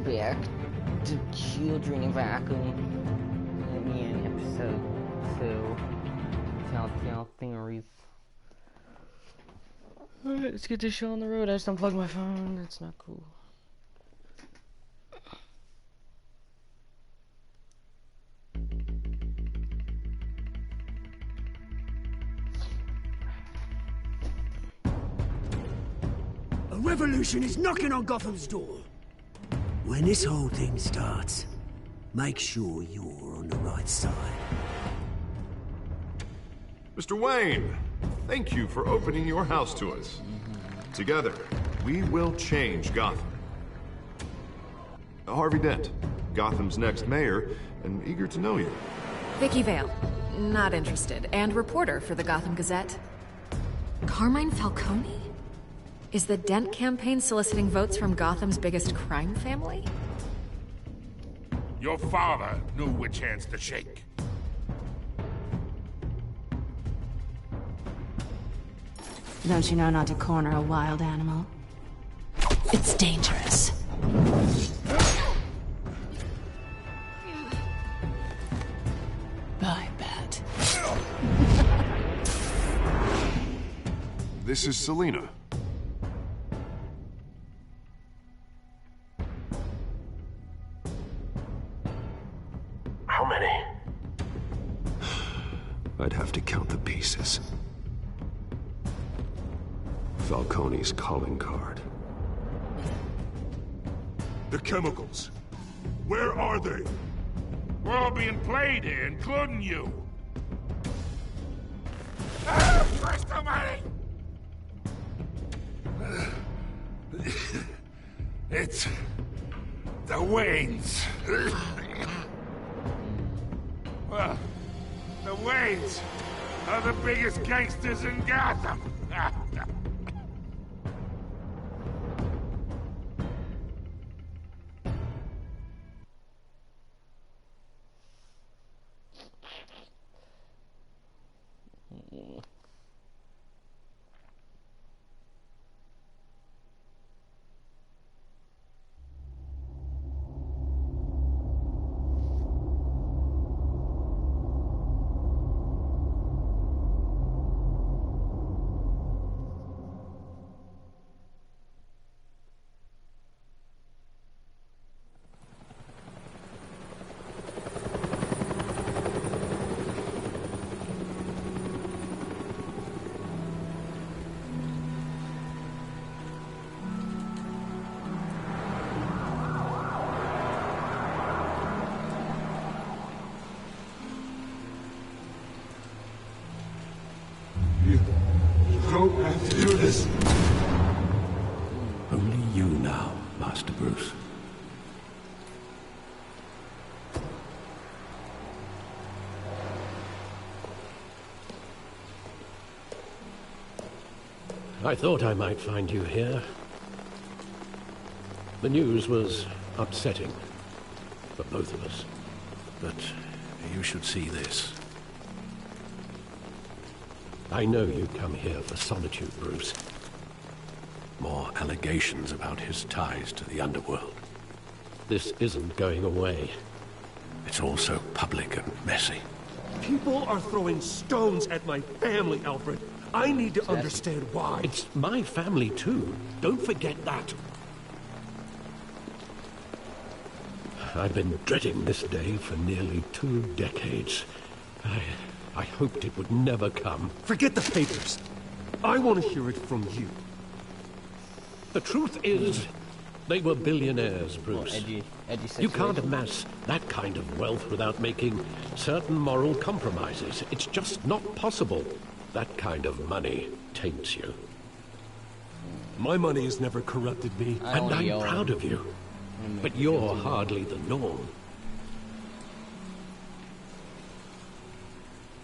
back to Children of Arkham. In episode 2. Telltale Theories. Alright, let's get this show on the road. I just unplugged my phone. That's not cool. A revolution is knocking on Gotham's door. When this whole thing starts, make sure you're on the right side. Mr. Wayne, thank you for opening your house to us. Together, we will change Gotham. Harvey Dent, Gotham's next mayor, and eager to know you. Vicky Vale, not interested, and reporter for the Gotham Gazette. Carmine Falcone? Is the Dent campaign soliciting votes from Gotham's biggest crime family? Your father knew which hands to shake. Don't you know not to corner a wild animal? It's dangerous. I bet. This is Selina. How many? I'd have to count the pieces. Falcone's calling card. The chemicals. Where are they? We're all being played here, including you. Ah, Christ almighty! It's the Waynes. Well, the Waynes are the biggest gangsters in Gotham. don't have to do this. Only you now, Master Bruce. I thought I might find you here. The news was upsetting for both of us. But you should see this. I know you come here for solitude, Bruce. More allegations about his ties to the underworld. This isn't going away. It's all so public and messy. People are throwing stones at my family, Alfred. I need to understand why. It's my family, too. Don't forget that. I've been dreading this day for nearly 2 decades. I hoped it would never come. Forget the papers. I want to hear it from you. The truth is, they were billionaires, Bruce. You can't amass that kind of wealth without making certain moral compromises. It's just not possible. That kind of money taints you. My money has never corrupted me. And I'm proud of you. But you're hardly the norm.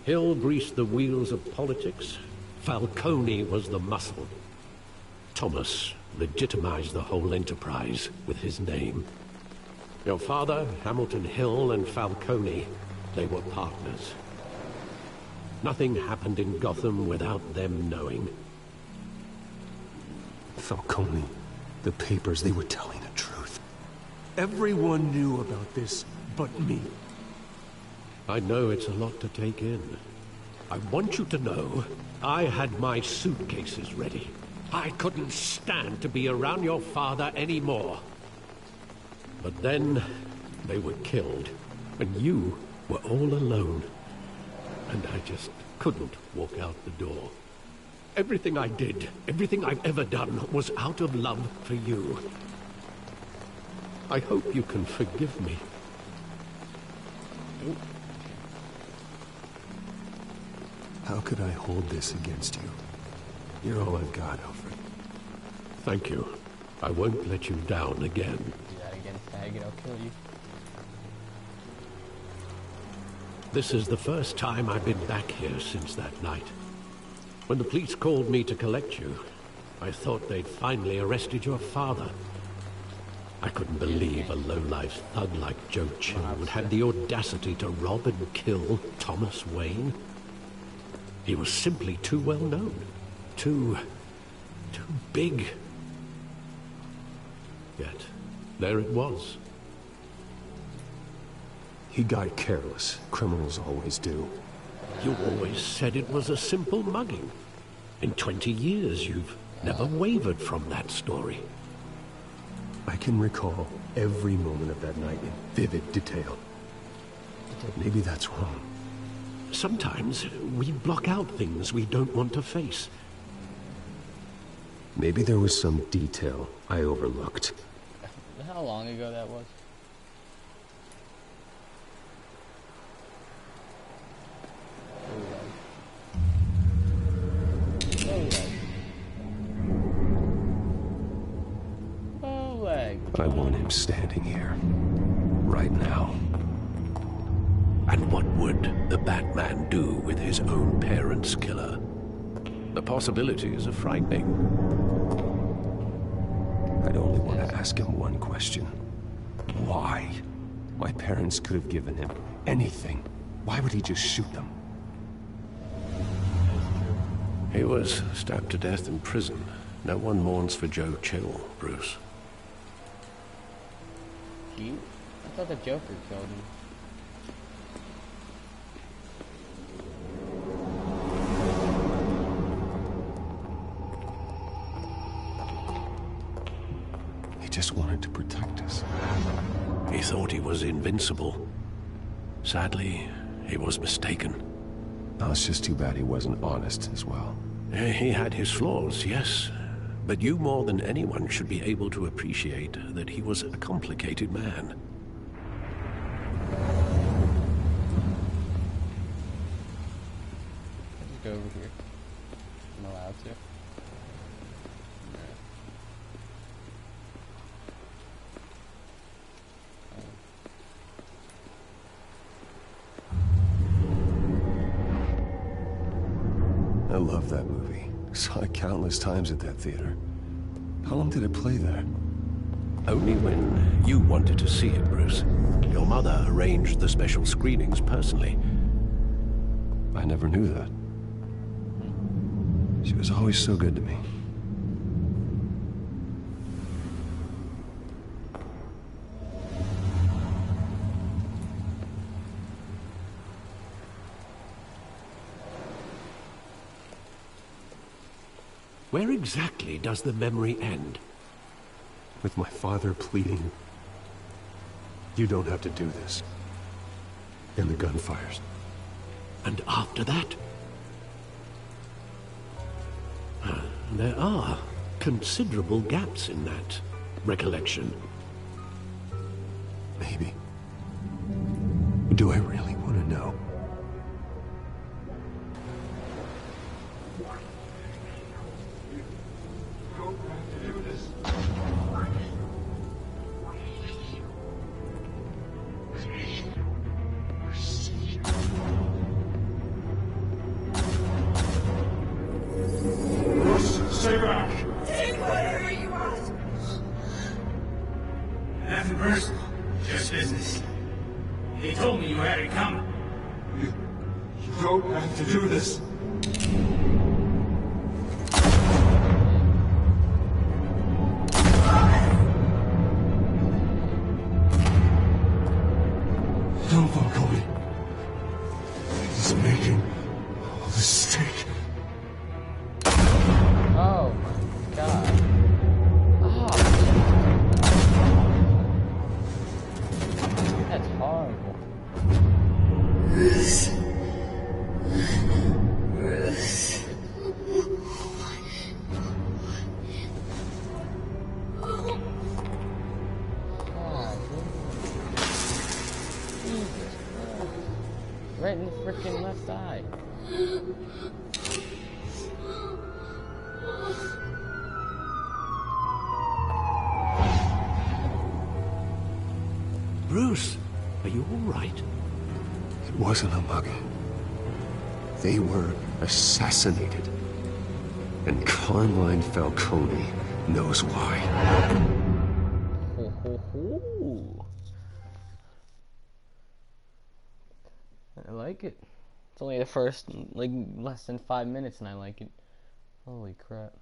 Hill greased the wheels of politics. Falcone was the muscle. Thomas legitimized the whole enterprise with his name. Your father, Hamilton Hill, and Falcone, they were partners. Nothing happened in Gotham without them knowing. Falcone, the papers, they were telling the truth. Everyone knew about this but me. I know it's a lot to take in. I want you to know, I had my suitcases ready. I couldn't stand to be around your father anymore. But then, they were killed, and you were all alone. And I just couldn't walk out the door. Everything I did, everything I've ever done, was out of love for you. I hope you can forgive me. How could I hold this against you? You're all I've got, Alfred. Thank you. I won't let you down again. Do that again, faggot, I'll kill you. This is the first time I've been back here since that night. When the police called me to collect you, I thought they'd finally arrested your father. I couldn't believe a low-life thug like Joe Chill would have the audacity to rob and kill Thomas Wayne. He was simply too well known. Too big. Yet, there it was. He got careless. Criminals always do. You always said it was a simple mugging. In 20 years, you've never wavered from that story. I can recall every moment of that night in vivid detail. Maybe that's wrong. Sometimes we block out things we don't want to face. Maybe there was some detail I overlooked. How long ago that was? I want him standing here, right now. And what would the Batman do with his own parents' killer? The possibilities are frightening. I'd only want to ask him one question. Why? My parents could have given him anything. Why would he just shoot them? He was stabbed to death in prison. No one mourns for Joe Chill, Bruce. I thought the Joker killed him. He just wanted to protect us. He thought he was invincible. Sadly, he was mistaken. Oh, it's just too bad he wasn't honest as well. He had his flaws, yes. But you more than anyone should be able to appreciate that he was a complicated man. Let's go over here. I'm allowed to. I love that movie. Saw it countless times at that theater. How long did it play there? Only when you wanted to see it, Bruce. Your mother arranged the special screenings personally. I never knew that. She was always so good to me. Where exactly does the memory end? With my father pleading, "You don't have to do this." And the gunfires. And after that? There are considerable gaps in that recollection. Maybe. Do I really want to know? Stay back! Take whatever you want! Nothing personal, just business. He told me you had it coming. You don't have to do this. No, Falcone. He's making a mistake. Oh my god. Oh. That's horrible. Right in the freaking left eye. Bruce, are you all right? It wasn't a mug. They were assassinated. And Carmine Falcone knows why. Ho, ho, ho. I like it. It's only the first, like, less than 5 minutes and I like it. Holy crap.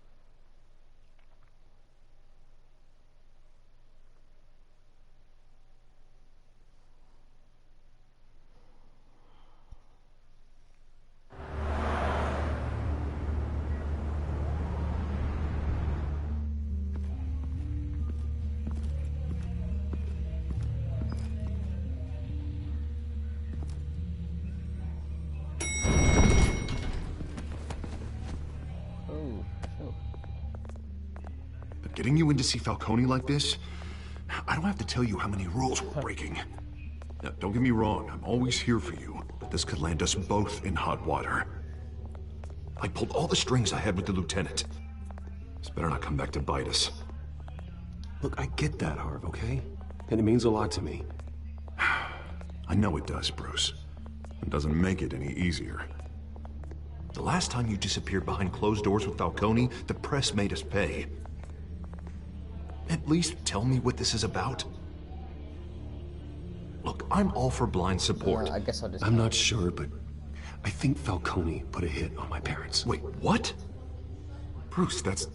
Getting you in to see Falcone like this? I don't have to tell you how many rules we're breaking. Now, don't get me wrong, I'm always here for you, but this could land us both in hot water. I pulled all the strings I had with the lieutenant. This better not come back to bite us. Look, I get that, Harv, okay? And it means a lot to me. I know it does, Bruce. It doesn't make it any easier. The last time you disappeared behind closed doors with Falcone, the press made us pay. At least tell me what this is about. Look, I'm all for blind support. I guess I'll just... I'm not sure, but I think Falcone put a hit on my parents. Wait, what? Bruce, that's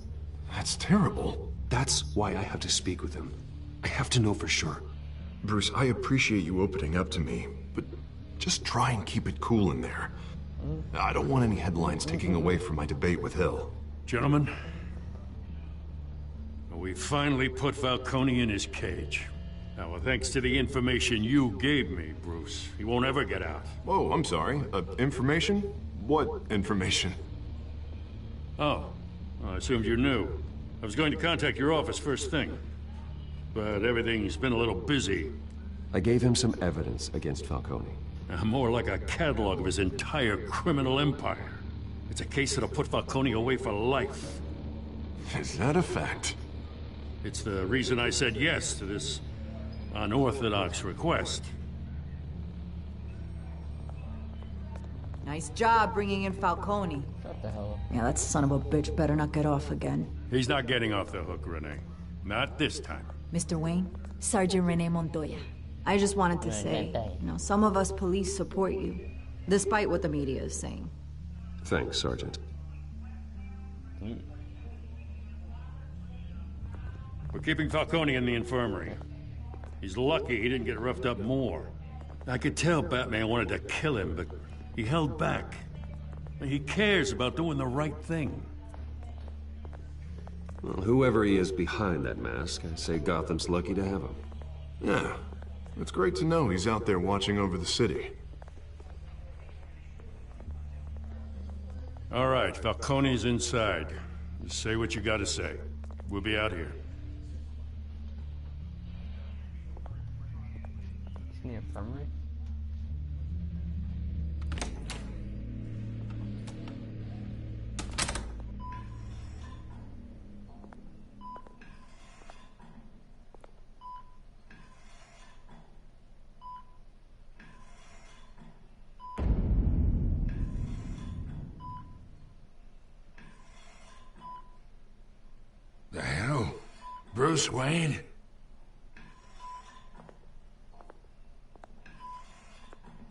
terrible. That's why I have to speak with him. I have to know for sure. Bruce, I appreciate you opening up to me, but just try and keep it cool in there. I don't want any headlines taking away from my debate with Hill. Gentlemen, we finally put Falcone in his cage. Now, thanks to the information you gave me, Bruce, he won't ever get out. Whoa, I'm sorry. Information? What information? Oh, I assumed you knew. I was going to contact your office first thing, but everything's been a little busy. I gave him some evidence against Falcone. More like a catalog of his entire criminal empire. It's a case that'll put Falcone away for life. Is that a fact? It's the reason I said yes to this unorthodox request. Nice job bringing in Falcone. What the hell? Yeah, that son of a bitch better not get off again. He's not getting off the hook, Renee. Not this time. Mr. Wayne, Sergeant Renee Montoya. I just wanted to say, some of us police support you, despite what the media is saying. Thanks, Sergeant. We're keeping Falcone in the infirmary. He's lucky he didn't get roughed up more. I could tell Batman wanted to kill him, but he held back. He cares about doing the right thing. Well, whoever he is behind that mask, I'd say Gotham's lucky to have him. Yeah, it's great to know he's out there watching over the city. All right, Falcone's inside. Just say what you gotta say. We'll be out here. In the infirmary? The hell? Bruce Wayne?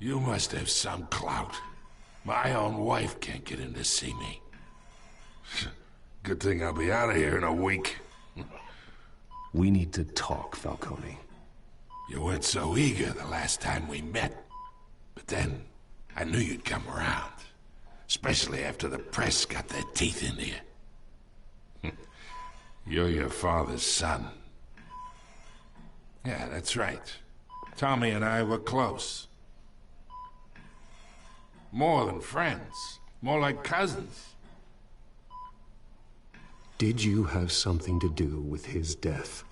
You must have some clout. My own wife can't get in to see me. Good thing I'll be out of here in a week. We need to talk, Falcone. You weren't so eager the last time we met. But then, I knew you'd come around. Especially after the press got their teeth into you. You're your father's son. Yeah, that's right. Tommy and I were close. More than friends. More like cousins. Did you have something to do with his death?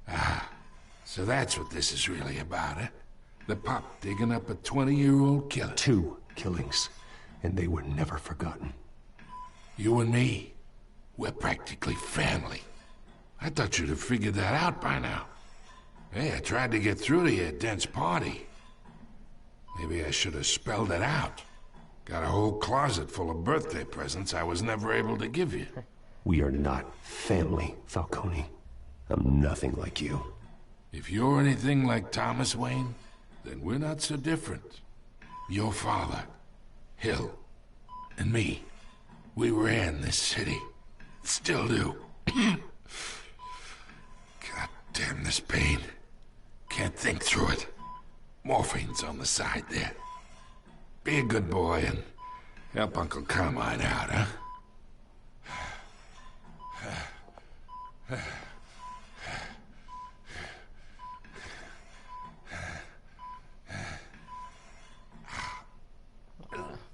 Ah, so that's what this is really about, eh? The pop digging up a 20-year-old killer. 2 killings, and they were never forgotten. You and me, we're practically family. I thought you'd have figured that out by now. Hey, I tried to get through to your dense party. Maybe I should have spelled it out. Got a whole closet full of birthday presents I was never able to give you. We are not family, Falcone. I'm nothing like you. If you're anything like Thomas Wayne, then we're not so different. Your father, Hill, and me, we ran this city. Still do. God damn this pain. Can't think through it. Morphine's on the side there. Be a good boy and help Uncle Carmine out, huh?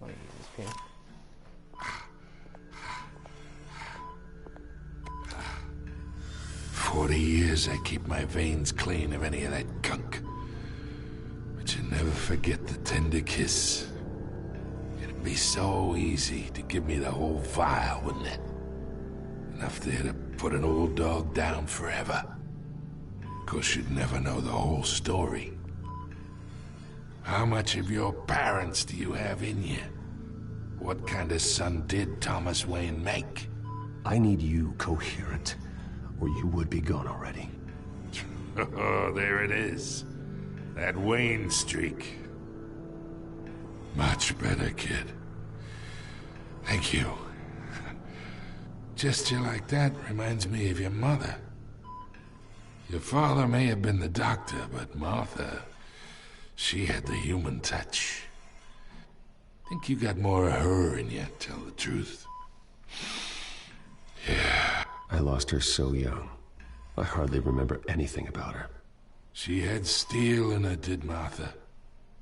Let me use this pen. 40 years I keep my veins clean of any of that gunk. But you never forget the tender kiss. It'd be so easy to give me the whole vial, wouldn't it? Enough there to put an old dog down forever. Of course, you'd never know the whole story. How much of your parents do you have in you? What kind of son did Thomas Wayne make? I need you coherent, or you would be gone already. Oh, there it is. That Wayne streak. Much better, kid. Thank you. Gesture like that reminds me of your mother. Your father may have been the doctor, but Martha, she had the human touch. Think you got more of her in you, tell the truth. Yeah. I lost her so young. I hardly remember anything about her. She had steel in her, did Martha.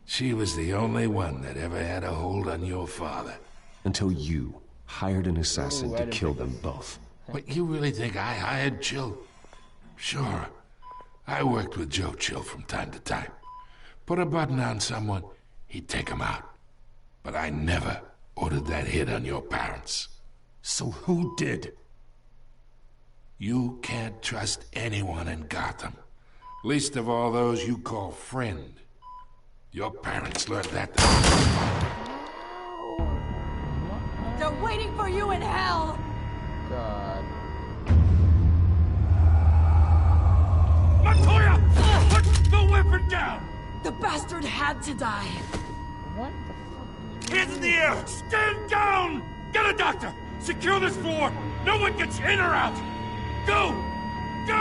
She was the only one that ever had a hold on your father. Until you hired an assassin to kill them both. What, you really think I hired Chill? Sure. I worked with Joe Chill from time to time. Put a button on someone, he'd take him out. But I never ordered that hit on your parents. So who did? You can't trust anyone in Gotham. Least of all those you call friend. Your parents learned that. They're waiting for you in hell! God. Montoya! Put the weapon down! The bastard had to die. What the fuck? Hands in the air! Stand down! Get a doctor! Secure this floor! No one gets in or out! Go! Go!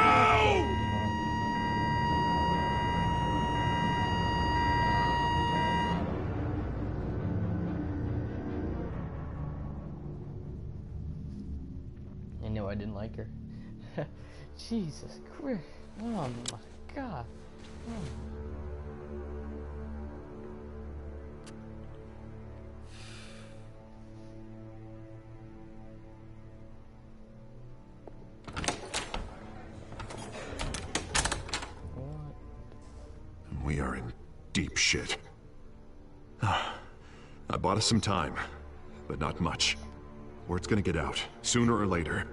I know I didn't like her. Jesus Christ. Oh my God. Oh. We are in deep shit. I bought us some time, but not much. Word's gonna get out, sooner or later.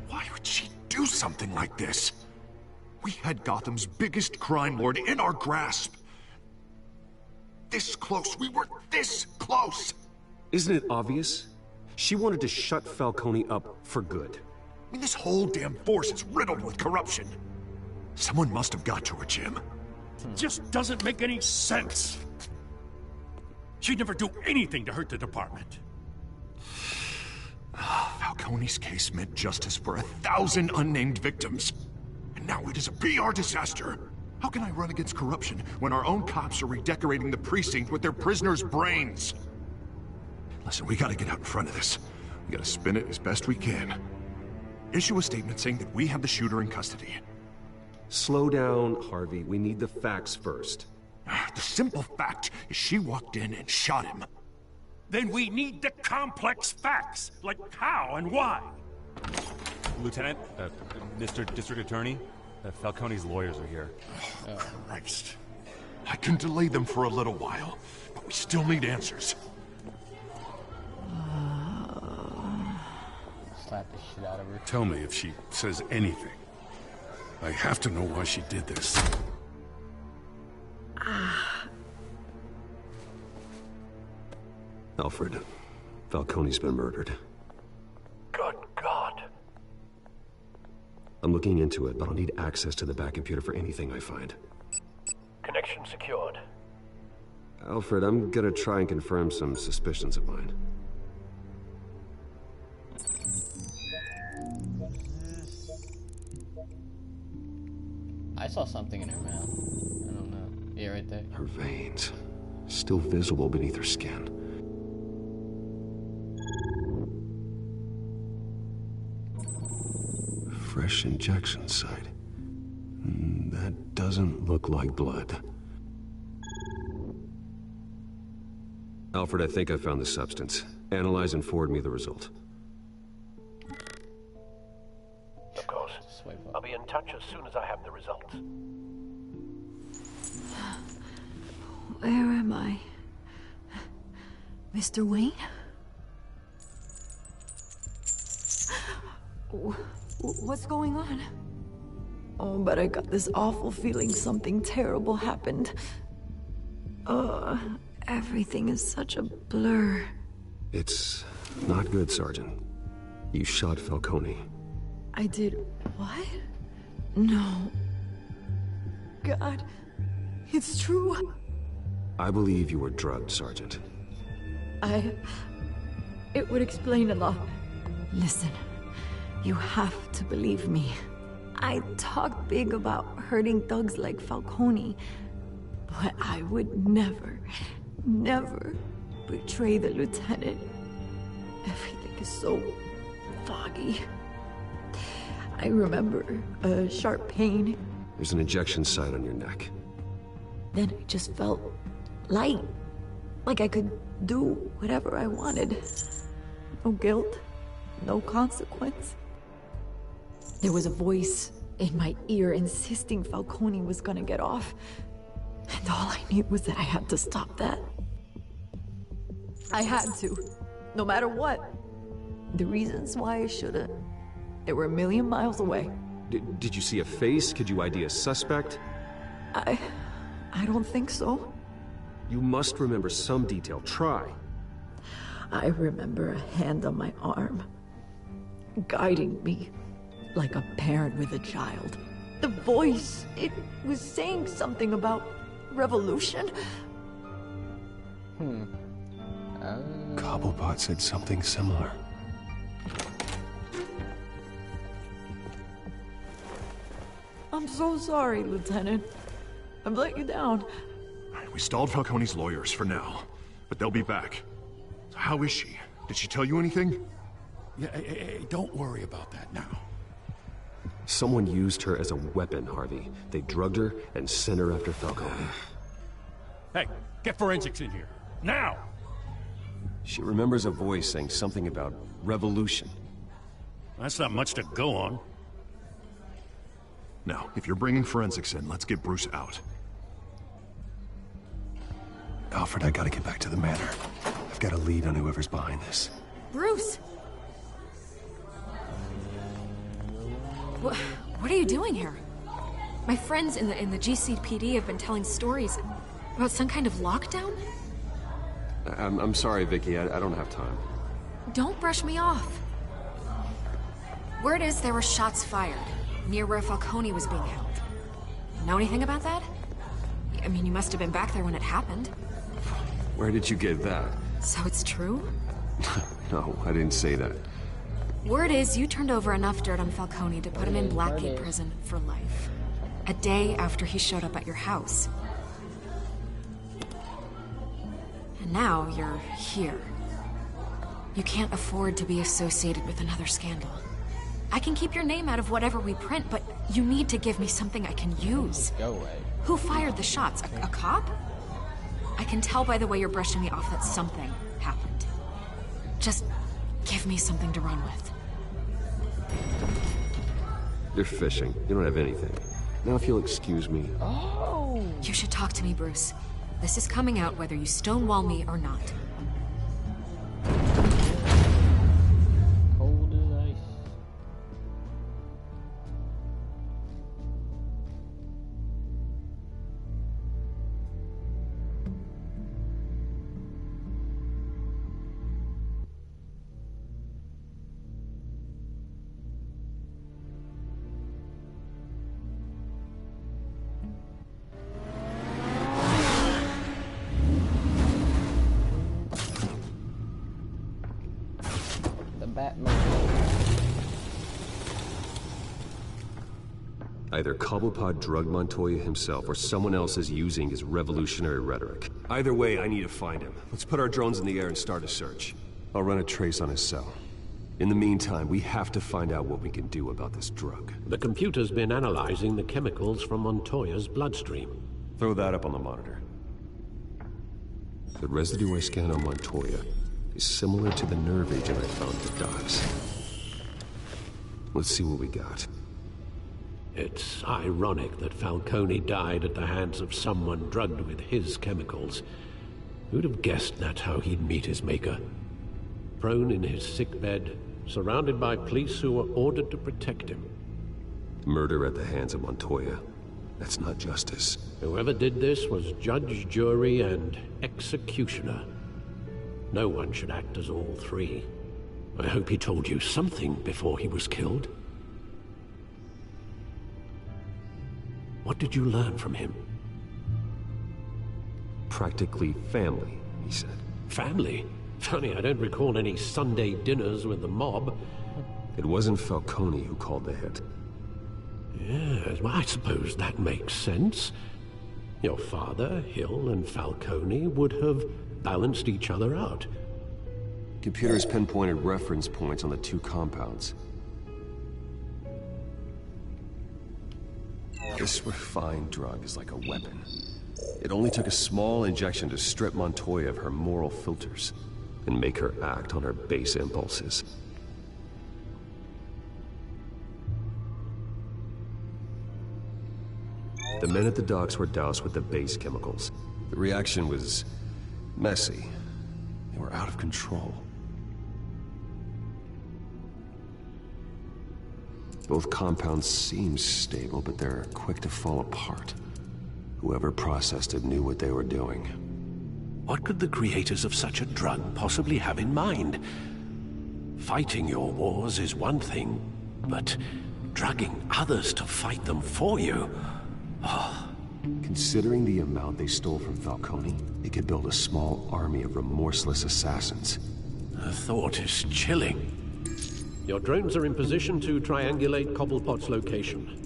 Why would she do something like this? We had Gotham's biggest crime lord in our grasp. This close, we were this close! Isn't it obvious? She wanted to shut Falcone up for good. I mean, this whole damn force is riddled with corruption. Someone must have got to her, Jim. Just doesn't make any sense. She'd never do anything to hurt the department. Falcone's case meant justice for 1,000 unnamed victims. And and now it is a PR disaster. How can I run against corruption when our own cops are redecorating the precinct with their prisoners' brains? Listen, we gotta get out in front of this. We gotta spin it as best we can. Issue a statement saying that we have the shooter in custody. Slow down, Harvey. We need the facts first. The simple fact is she walked in and shot him. Then we need the complex facts, like how and why. Lieutenant, Mr. District Attorney, Falcone's lawyers are here. Oh, Christ. I can delay them for a little while, but we still need answers. Slap the shit out of her. Tell me if she says anything. I have to know why she did this. Alfred, Falcone's been murdered. Good God. I'm looking into it, but I'll need access to the back computer for anything I find. Connection secured. Alfred, I'm gonna try and confirm some suspicions of mine. I saw something in her mouth. I don't know. Yeah, right there. Her veins, still visible beneath her skin. Fresh injection site. That doesn't look like blood. Alfred, I think I found the substance. Analyze and forward me the result. Of course. I'll be in touch as soon as I have the results. Where am I? Mr. Wayne? What's going on? Oh, but I got this awful feeling something terrible happened. Everything is such a blur. It's not good, Sergeant. You shot Falcone. I did what? No. God, it's true. I believe you were drugged, Sergeant. It would explain a lot. Listen, you have to believe me. I talk big about hurting thugs like Falcone, but I would never betray the lieutenant. Everything is so foggy. I remember a sharp pain. There's an injection site on your neck. Then I just felt light. Like I could do whatever I wanted. No guilt, no consequence. There was a voice in my ear insisting Falcone was gonna get off. And all I knew was that I had to stop that. I had to, no matter what. The reasons why I shouldn't, they were a million miles away. Did you see a face? Could you ID a suspect? I don't think so. You must remember some detail. Try. I remember a hand on my arm, guiding me like a parent with a child. The voice, it was saying something about revolution. Cobblepot said something similar. I'm so sorry, Lieutenant. I've let you down. We stalled Falcone's lawyers for now, but they'll be back. So how is she? Did she tell you anything? Yeah, hey, don't worry about that now. Someone used her as a weapon, Harvey. They drugged her and sent her after Falcone. Hey, get forensics in here. Now! She remembers a voice saying something about revolution. That's not much to go on. Now, if you're bringing forensics in, let's get Bruce out. Alfred, I gotta get back to the manor. I've got a lead on whoever's behind this. Bruce! What are you doing here? My friends in the GCPD have been telling stories about some kind of lockdown? I'm sorry, Vicky. I don't have time. Don't brush me off. Word is there were shots fired near where Falcone was being held. Know anything about that? I mean, you must have been back there when it happened. Where did you get that? So it's true? No, I didn't say that. Word is you turned over enough dirt on Falcone to put him in Blackgate prison for life. A day after he showed up at your house. And now you're here. You can't afford to be associated with another scandal. I can keep your name out of whatever we print, but you need to give me something I can use. Go away. Who fired the shots? A cop? I can tell by the way you're brushing me off that something happened. Just give me something to run with. You're fishing. You don't have anything. Now if you'll excuse me... Oh! You should talk to me, Bruce. This is coming out whether you stonewall me or not. Cold as ice. Either Cobblepot drugged Montoya himself, or someone else is using his revolutionary rhetoric. Either way, I need to find him. Let's put our drones in the air and start a search. I'll run a trace on his cell. In the meantime, we have to find out what we can do about this drug. The computer's been analyzing the chemicals from Montoya's bloodstream. Throw that up on the monitor. The residue I scanned on Montoya is similar to the nerve agent I found at the docks. Let's see what we got. It's ironic that Falcone died at the hands of someone drugged with his chemicals. Who'd have guessed that's how he'd meet his maker? Prone in his sickbed, surrounded by police who were ordered to protect him. Murder at the hands of Montoya. That's not justice. Whoever did this was judge, jury, and executioner. No one should act as all three. I hope he told you something before he was killed. What did you learn from him? Practically family, he said. Family? Funny, I don't recall any Sunday dinners with the mob. It wasn't Falcone who called the hit. Yes, well, I suppose that makes sense. Your father, Hill, and Falcone would have balanced each other out. Computers pinpointed reference points on the two compounds. This refined drug is like a weapon. It only took a small injection to strip Montoya of her moral filters and make her act on her base impulses. The men at the docks were doused with the base chemicals. The reaction was messy. They were out of control. Both compounds seem stable, but they're quick to fall apart. Whoever processed it knew what they were doing. What could the creators of such a drug possibly have in mind? Fighting your wars is one thing, but drugging others to fight them for you? Oh. Considering the amount they stole from Falcone, they could build a small army of remorseless assassins. The thought is chilling. Your drones are in position to triangulate Cobblepot's location.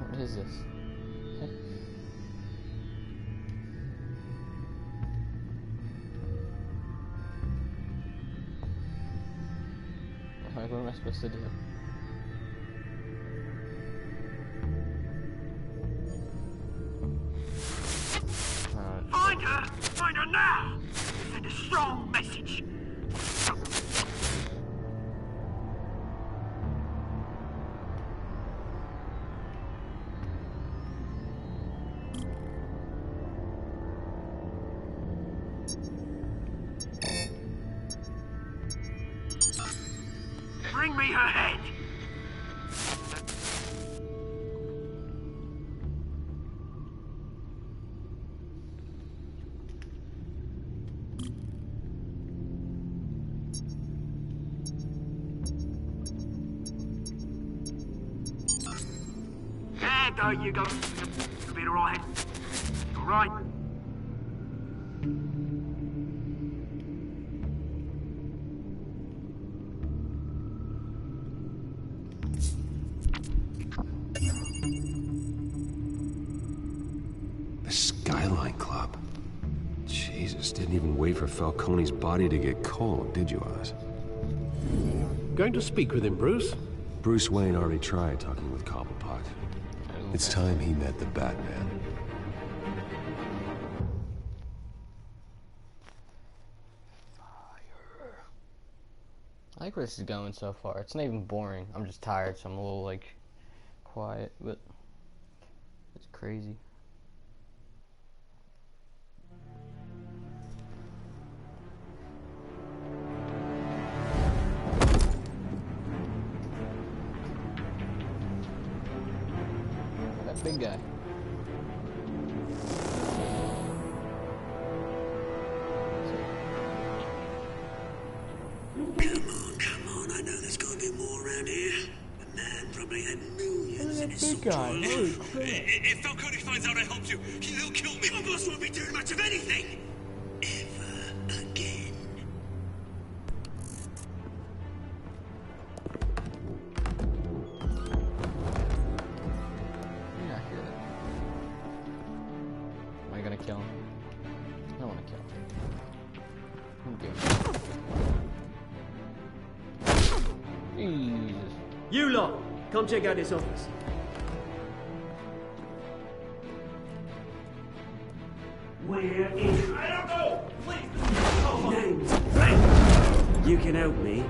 What is this? What am I supposed to do? Find her! Find her now! Send a strong message! bring me her head. There you go. You'll be alright. Alright. The Skyline Club. Jesus, didn't even wait for Falcone's body to get cold, did you, Oz? Going to speak with him, Bruce? Bruce Wayne already tried talking with Cobblepot. It's time he met the Batman. I like where this is going so far. It's not even boring. I'm just tired, so I'm a little, like, quiet, but it's crazy. That big guy. Come on, I know there's gotta be more around here. The man probably had millions in his big guy. If Falcone finds out I helped you, he'll kill me. My boss won't be doing much of anything. Ever again. You're not here. Am I gonna kill him? I don't wanna kill him. I'm good. Jesus. You lot, come check out this office. Where is... I don't know! Please! Names. You can help me.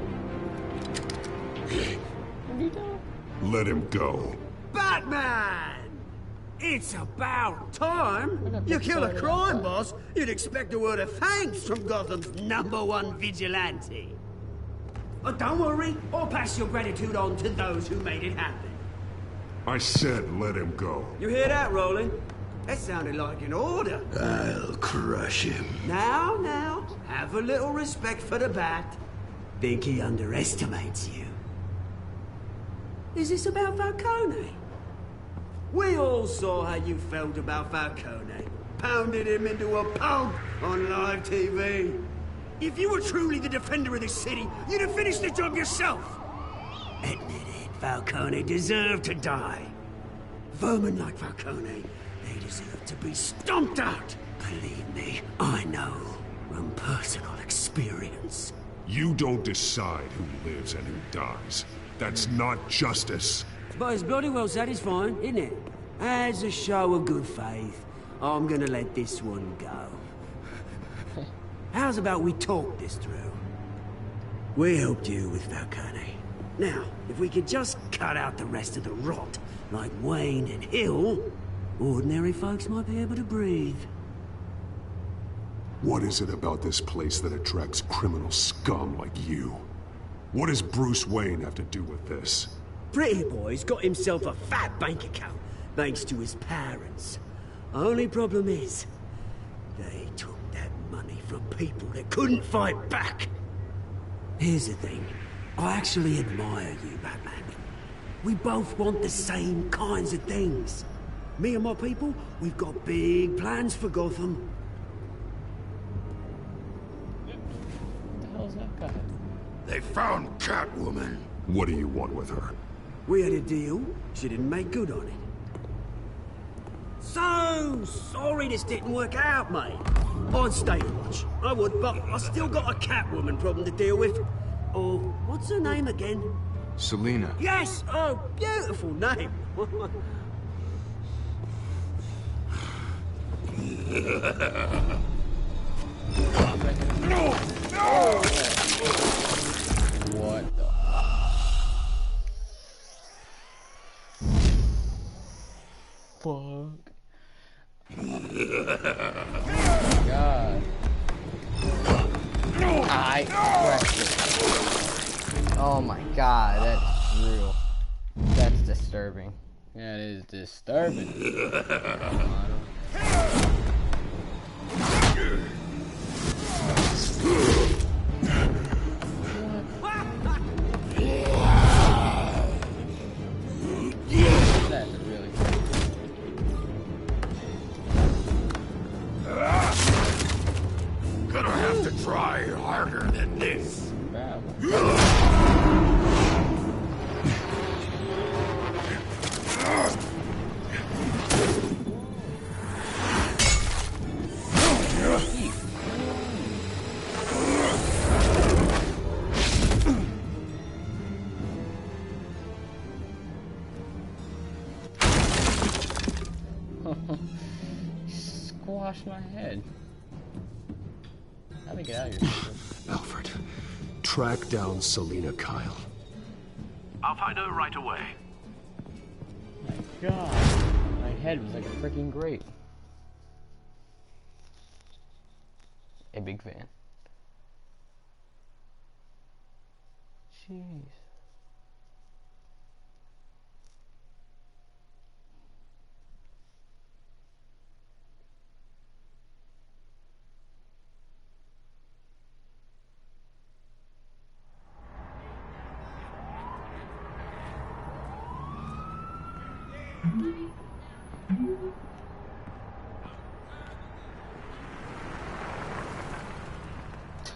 Let him go. Batman! It's about time. You kill a crime boss, you'd expect a word of thanks from Gotham's #1 vigilante. Oh, don't worry, I'll pass your gratitude on to those who made it happen. I said let him go. You hear that, Roland? That sounded like an order. I'll crush him. Now, have a little respect for the Bat. Think he underestimates you. Is this about Falcone? We all saw how you felt about Falcone. Pounded him into a pulp on live TV. If you were truly the defender of this city, you'd have finished the job yourself. Admit it, Falcone deserved to die. Vermin like Falcone, they deserve to be stomped out. Believe me, I know from personal experience. You don't decide who lives and who dies. That's not justice. But it's bloody well satisfying, isn't it? As a show of good faith, I'm gonna let this one go. How's about we talk this through? We helped you with Falcone. Now, if we could just cut out the rest of the rot, like Wayne and Hill, ordinary folks might be able to breathe. What is it about this place that attracts criminal scum like you? What does Bruce Wayne have to do with this? Pretty Boy's got himself a fat bank account, thanks to his parents. Only problem is, they took that money from people that couldn't fight back. Here's the thing. I actually admire you, Batman. We both want the same kinds of things. Me and my people, we've got big plans for Gotham. What the hell's that guy? They found Catwoman. What do you want with her? We had a deal. She didn't make good on it. So sorry this didn't work out, mate. I'd stay to watch. I would, but I still got a Catwoman problem to deal with. Oh, what's her name again? Selina. Yes! Oh, beautiful name. No! What the... Fuck. God. I... Oh my god, that's real. That's disturbing. That is disturbing. That's really Gonna have to try harder than this. Squash my head. How do we get out of here? Alfred, track down Selina Kyle. I'll find her right away. My god. My head was like a freaking grape. A big fan. Jeez.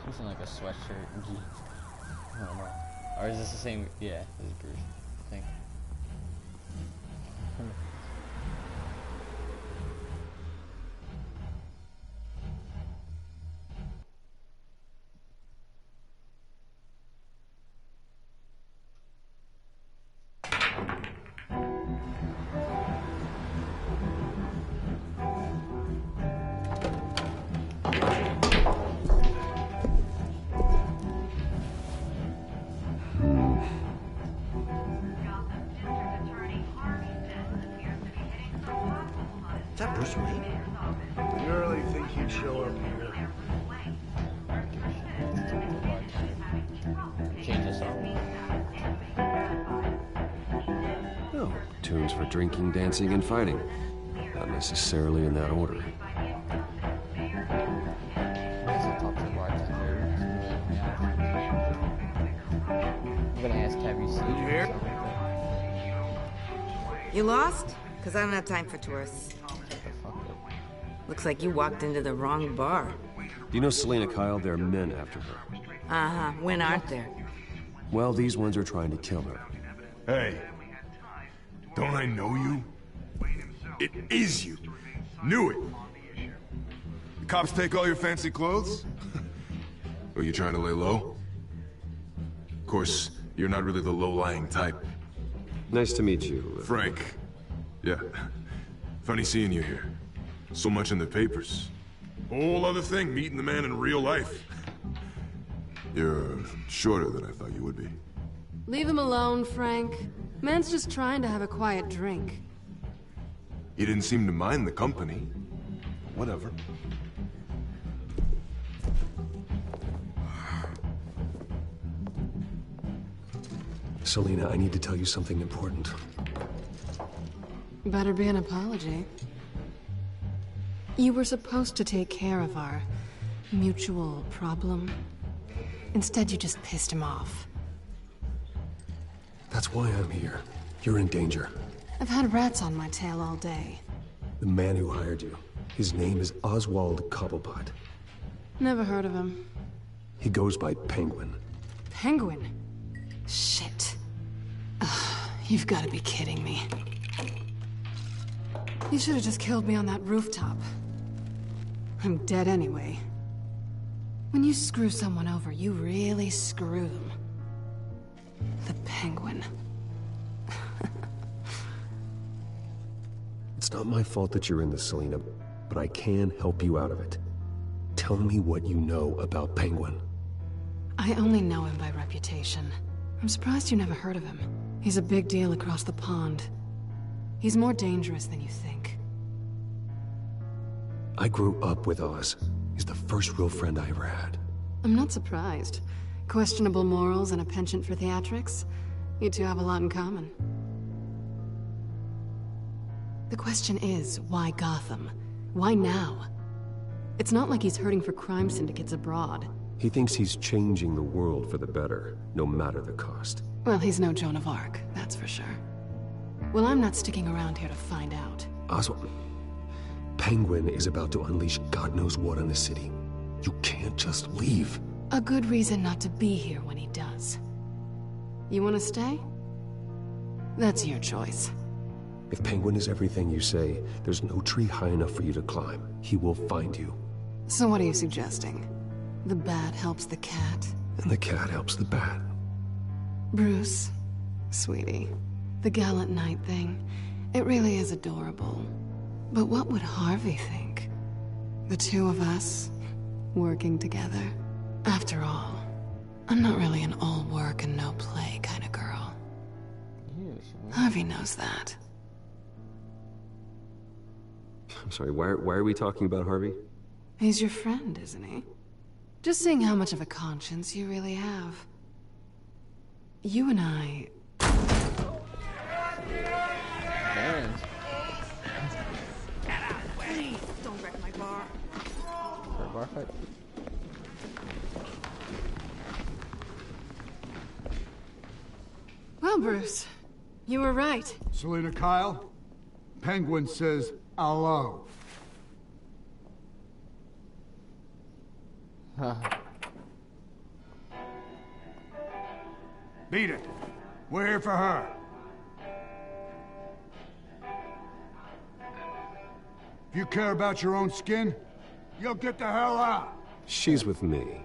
Looks like a sweatshirt. I don't know. Or is this the same? Yeah, this is Bruce, I think. Is that Bruce Wayne? You really think he'd show up here? Change the song. Oh, tunes for drinking, dancing, and fighting. Not necessarily in that order. I'm gonna ask, have you seen her? You lost? Because I don't have time for tourists. Looks like you walked into the wrong bar. Do you know Selina Kyle? There are men after her. Uh-huh. When aren't there? Well, these ones are trying to kill her. Hey, don't I know you? It is you. Knew it. The cops take all your fancy clothes? Are you trying to lay low? Of course, you're not really the low-lying type. Nice to meet you. Frank. Yeah. Funny seeing you here. So much in the papers. Whole other thing, meeting the man in real life. You're shorter than I thought you would be. Leave him alone, Frank. Man's just trying to have a quiet drink. You didn't seem to mind the company. Whatever. Selina, I need to tell you something important. Better be an apology. You were supposed to take care of our mutual problem. Instead, you just pissed him off. That's why I'm here. You're in danger. I've had rats on my tail all day. The man who hired you, his name is Oswald Cobblepot. Never heard of him. He goes by Penguin. Penguin? Shit. Ugh, you've got to be kidding me. You should have just killed me on that rooftop. I'm dead anyway. When you screw someone over, you really screw them. The Penguin. It's not my fault that you're in this, Selina, but I can help you out of it. Tell me what you know about Penguin. I only know him by reputation. I'm surprised you never heard of him. He's a big deal across the pond. He's more dangerous than you think. I grew up with Oz. He's the first real friend I ever had. I'm not surprised. Questionable morals and a penchant for theatrics? You two have a lot in common. The question is, why Gotham? Why now? It's not like he's hurting for crime syndicates abroad. He thinks he's changing the world for the better, no matter the cost. Well, he's no Joan of Arc, that's for sure. Well, I'm not sticking around here to find out. Oswald, Penguin is about to unleash God knows what on the city. You can't just leave. A good reason not to be here when he does. You want to stay? That's your choice. If Penguin is everything you say, there's no tree high enough for you to climb. He will find you. So what are you suggesting? The bat helps the cat? And the cat helps the bat. Bruce, sweetie, the gallant knight thing, it really is adorable. But what would Harvey think? The two of us, working together? After all, I'm not really an all work and no play kind of girl. Harvey knows that. I'm sorry, why are we talking about Harvey? He's your friend, isn't he? Just seeing how much of a conscience you really have. You and I... Man. Please, don't wreck my bar. For a bar fight? Well, Bruce, you were right. Selina Kyle, Penguin says hello. Huh. Beat it. We're here for her. If you care about your own skin, you'll get the hell out. She's with me.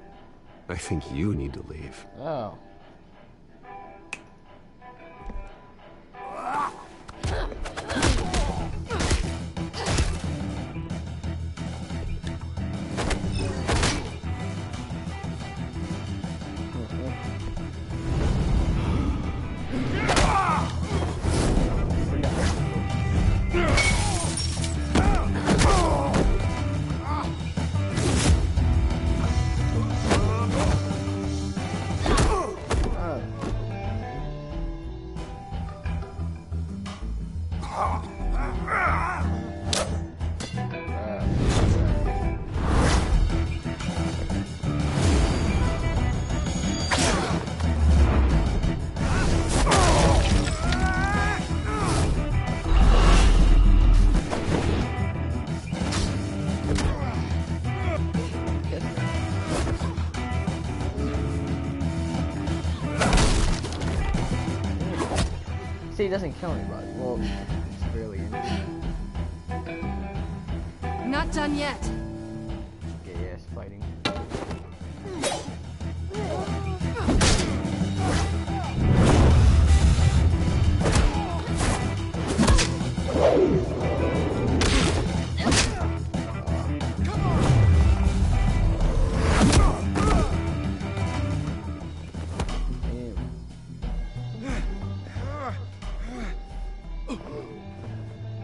I think you need to leave. Oh. See, he doesn't kill anybody. Well, it's barely injured. Not done yet. Gay ass fighting.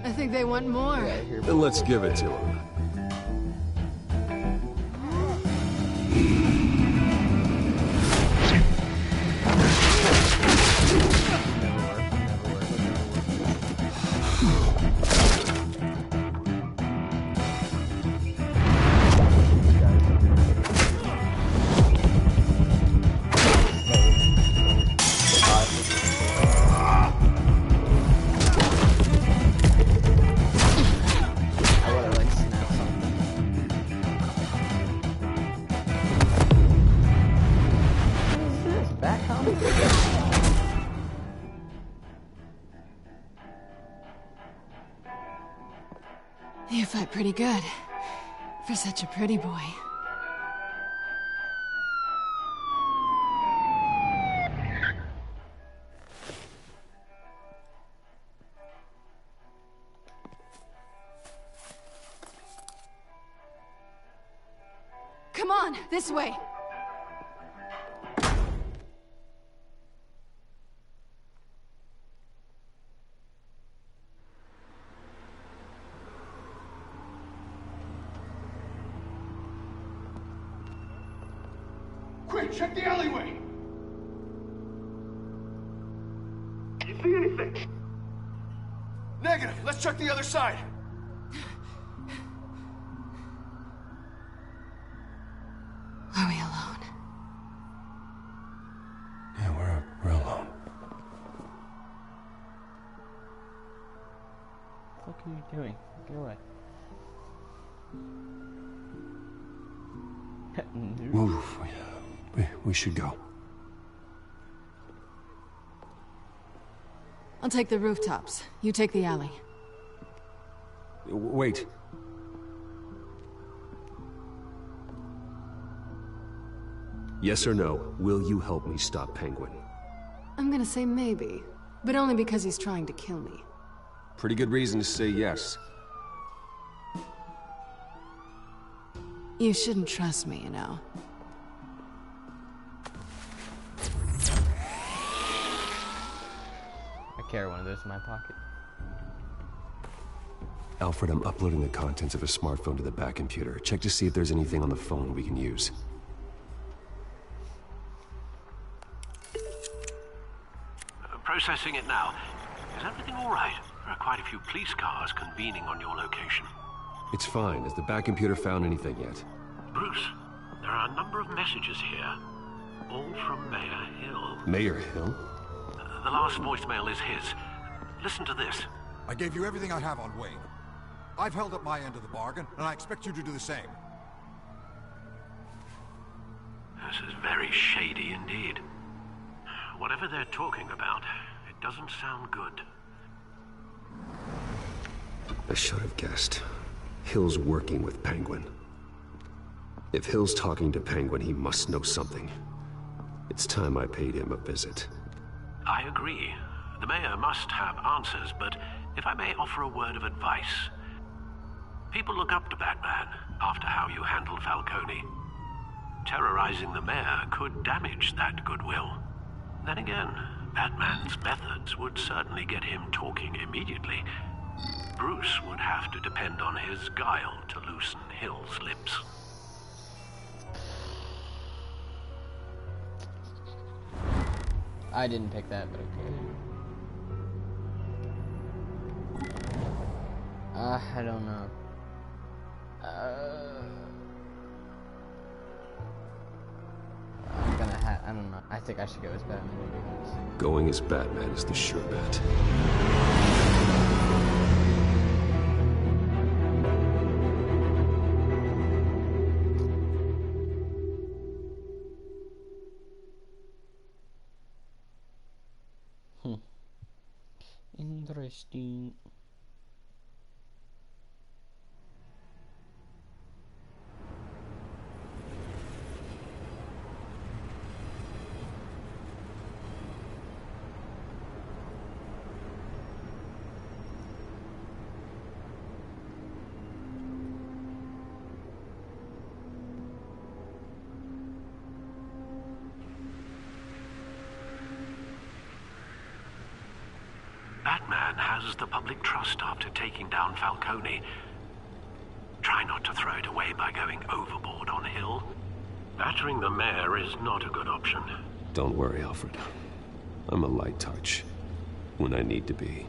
I think they want more. Then let's give it to him. You fight pretty good. For such a pretty boy. Come on, this way. Quick! Hey, check the alleyway! You see anything? Negative. Let's check the other side. Are we alone? Yeah, we're alone. What are you doing? Get away. Move. We should go. I'll take the rooftops. You take the alley. Wait. Yes or no, will you help me stop Penguin? I'm gonna say maybe, but only because he's trying to kill me. Pretty good reason to say yes. You shouldn't trust me, you know. I carry one of those in my pocket. Alfred, I'm uploading the contents of a smartphone to the back computer. Check to see if there's anything on the phone we can use. Processing it now. Is everything all right? There are quite a few police cars convening on your location. It's fine. Has the back computer found anything yet? Bruce, there are a number of messages here. All from Mayor Hill. Mayor Hill? The last voicemail is his. Listen to this. I gave you everything I have on Wayne. I've held up my end of the bargain, and I expect you to do the same. This is very shady indeed. Whatever they're talking about, it doesn't sound good. I should have guessed. Hill's working with Penguin. If Hill's talking to Penguin, he must know something. It's time I paid him a visit. I agree. The mayor must have answers, but if I may offer a word of advice. People look up to Batman after how you handled Falcone. Terrorizing the mayor could damage that goodwill. Then again, Batman's methods would certainly get him talking immediately. Bruce would have to depend on his guile to loosen Hill's lips. I didn't pick that, but okay. I don't know. I don't know. I think I should go as Batman. Going as Batman is the sure bet. Interesting. Batman has the public trust after taking down Falcone. Try not to throw it away by going overboard on Hill. Battering the mayor is not a good option. Don't worry, Alfred. I'm a light touch. When I need to be.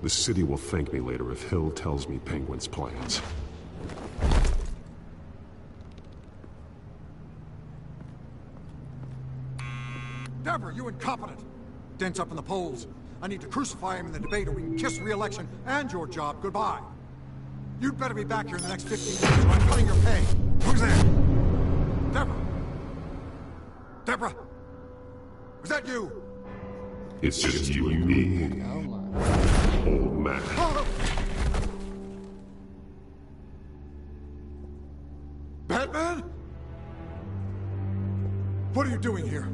The city will thank me later if Hill tells me Penguin's plans. Deborah, you incompetent! Dent's up in the polls. I need to crucify him in the debate or we can kiss re-election and your job goodbye. You'd better be back here in the next 15 minutes or I'm cutting your pay. Who's there? Deborah? Deborah? Was that you? It's just you and me. Old man. Batman? What are you doing here?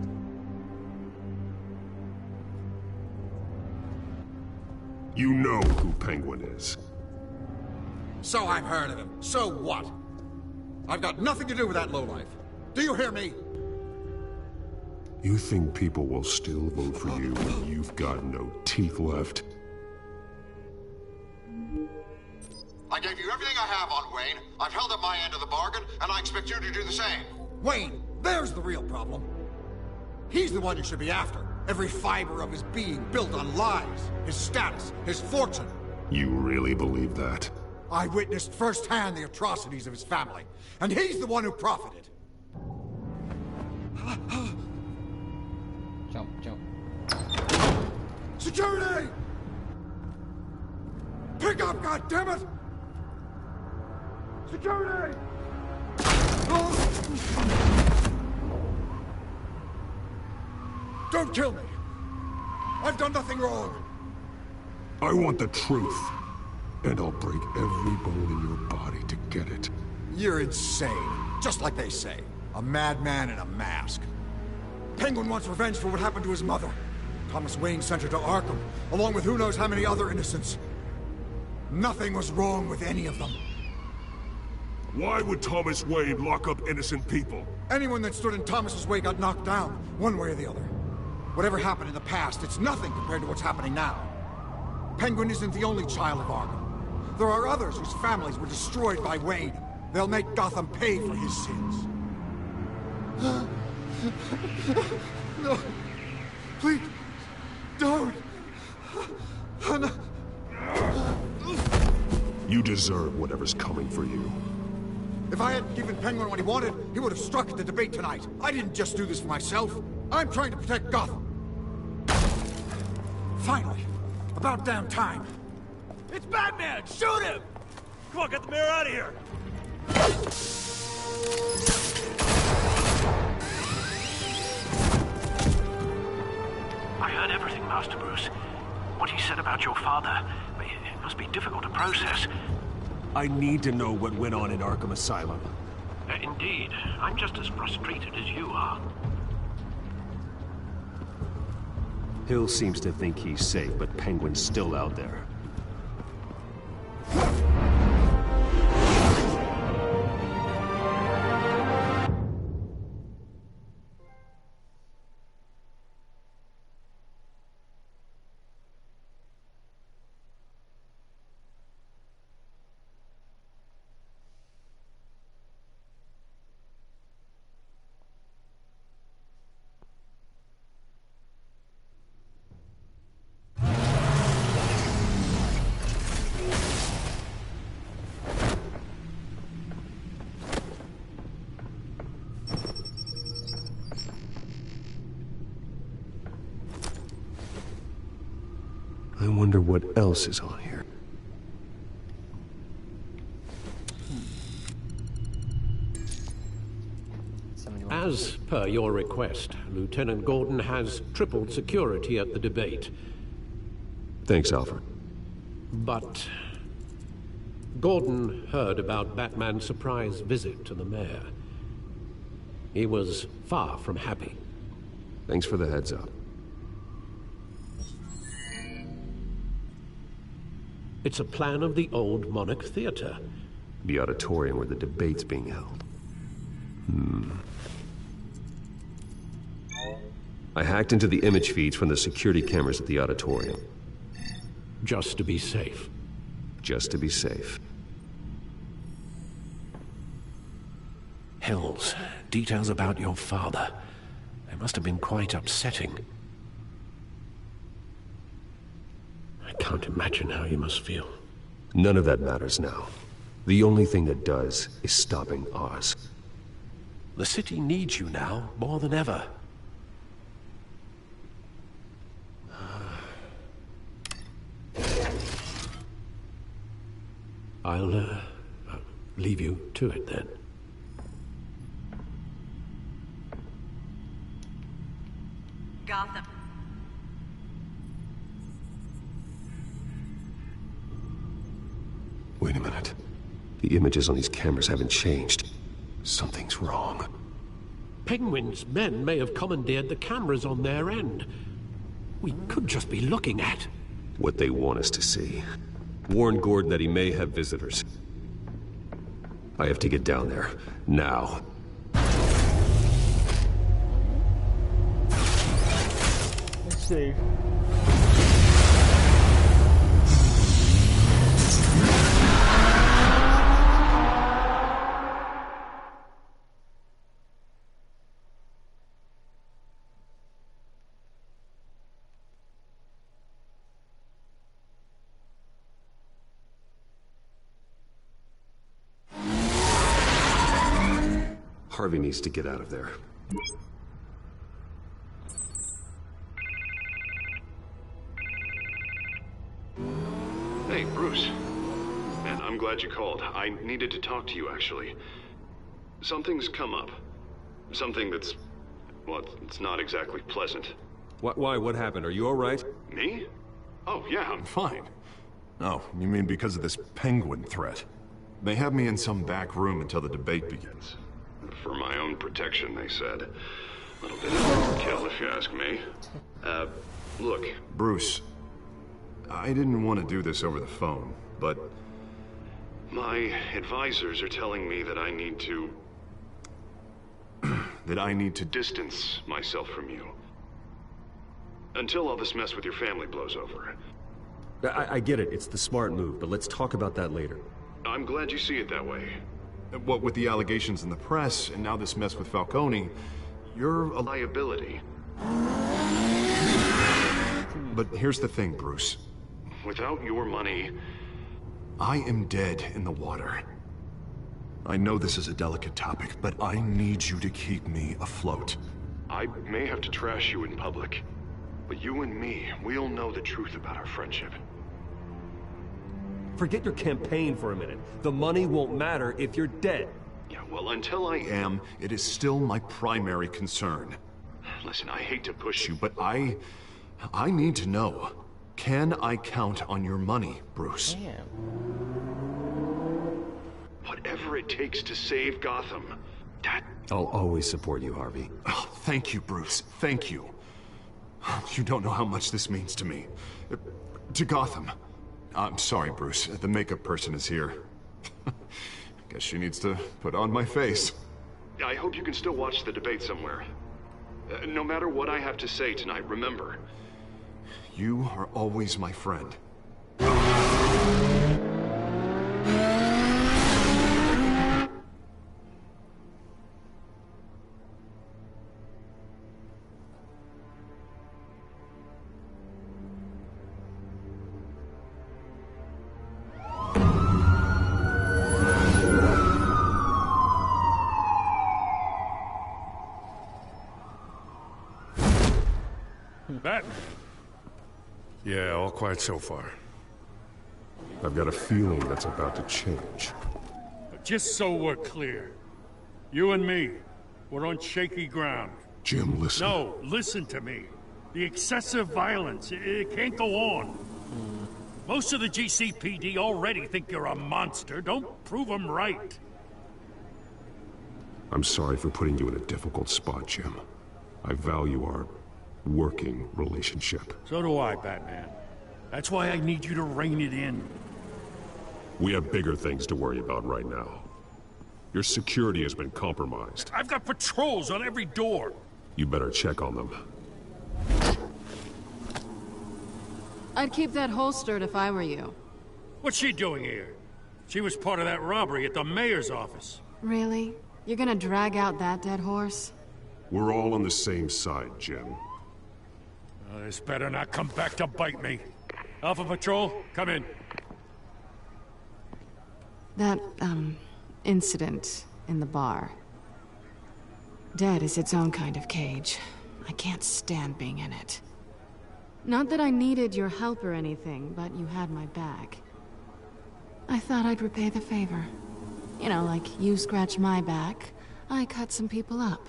You know who Penguin is. So I've heard of him. So what? I've got nothing to do with that lowlife. Do you hear me? You think people will still vote for you when you've got no teeth left? I gave you everything I have on Wayne. I've held up my end of the bargain, and I expect you to do the same. Wayne, There's the real problem. He's the one you should be after. Every fiber of his being built on lies, his status, his fortune. You really believe that? I witnessed firsthand the atrocities of his family, and he's the one who profited. Jump. Security! Pick up, goddammit! Security! Don't kill me! I've done nothing wrong! I want the truth. And I'll break every bone in your body to get it. You're insane. Just like they say. A madman in a mask. Penguin wants revenge for what happened to his mother. Thomas Wayne sent her to Arkham, along with who knows how many other innocents. Nothing was wrong with any of them. Why would Thomas Wayne lock up innocent people? Anyone that stood in Thomas's way got knocked down, one way or the other. Whatever happened in the past, it's nothing compared to what's happening now. Penguin isn't the only child of Arkham. There are others whose families were destroyed by Wayne. They'll make Gotham pay for his sins. No. Please, don't. No. You deserve whatever's coming for you. If I hadn't given Penguin what he wanted, he would have struck at the debate tonight. I didn't just do this for myself. I'm trying to protect Gotham. Finally. About damn time. It's Batman! Shoot him! Come on, get the mayor out of here! I heard everything, Master Bruce. What he said about your father, it must be difficult to process. I need to know what went on in Arkham Asylum. Indeed. I'm just as frustrated as you are. Hill seems to think he's safe, but Penguin's still out there. I wonder what else is on here. As per your request, Lieutenant Gordon has tripled security at the debate. Thanks, Alfred. But Gordon heard about Batman's surprise visit to the mayor. He was far from happy. Thanks for the heads up. It's a plan of the old Monarch Theater. The auditorium where the debate's being held. I hacked into the image feeds from the security cameras at the auditorium. Just to be safe. Just to be safe. Hills, details about your father. They must have been quite upsetting. I can't imagine how you must feel. None of that matters now. The only thing that does is stopping Oz. The city needs you now, more than ever. I'll leave you to it then. Gotham. Wait a minute. The images on these cameras haven't changed. Something's wrong. Penguin's men may have commandeered the cameras on their end. We could just be looking at what they want us to see. Warn Gordon that he may have visitors. I have to get down there. Now. Let's see. Harvey needs to get out of there. Hey, Bruce. Man, I'm glad you called. I needed to talk to you, actually. Something's come up. Something that's... well, it's not exactly pleasant. Why? What happened? Are you alright? Me? Oh, yeah, I'm fine. Oh, you mean because of this penguin threat? They have me in some back room until the debate begins. For my own protection, they said. A little bit of overkill, if you ask me. Look, Bruce, I didn't want to do this over the phone, but my advisors are telling me that I need to... that I need to distance myself from you. Until all this mess with your family blows over. I get it. It's the smart move, but let's talk about that later. I'm glad you see it that way. What with the allegations in the press, and now this mess with Falcone, you're a liability. But here's the thing, Bruce. Without your money, I am dead in the water. I know this is a delicate topic, but I need you to keep me afloat. I may have to trash you in public, but you and me, we'll know the truth about our friendship. Forget your campaign for a minute. The money won't matter if you're dead. Yeah, well, until I am, it is still my primary concern. Listen, I hate to push you, but I need to know. Can I count on your money, Bruce? Damn. Whatever it takes to save Gotham. I'll always support you, Harvey. Oh, thank you, Bruce. Thank you. You don't know how much this means to me. To Gotham. I'm sorry, Bruce. The makeup person is here. Guess she needs to put on my face. I hope you can still watch the debate somewhere. No matter what I have to say tonight, remember, you are always my friend. Batman. Yeah, all quiet so far. I've got a feeling that's about to change. Just so we're clear, you and me, we're on shaky ground. Jim, listen. No, listen to me. The excessive violence, it can't go on. Most of the GCPD already think you're a monster. Don't prove them right. I'm sorry for putting you in a difficult spot, Jim. I value our working relationship. So do I, Batman. That's why I need you to rein it in. We have bigger things to worry about right now. Your security has been compromised. I've got patrols on every door. You better check on them. I'd keep that holstered if I were you. What's she doing here? She was part of that robbery at the mayor's office. Really? You're gonna drag out that dead horse? We're all on the same side, Jim. This better not come back to bite me. Alpha Patrol, come in. That, incident in the bar. Dead is its own kind of cage. I can't stand being in it. Not that I needed your help or anything, but you had my back. I thought I'd repay the favor. You know, like you scratch my back, I cut some people up.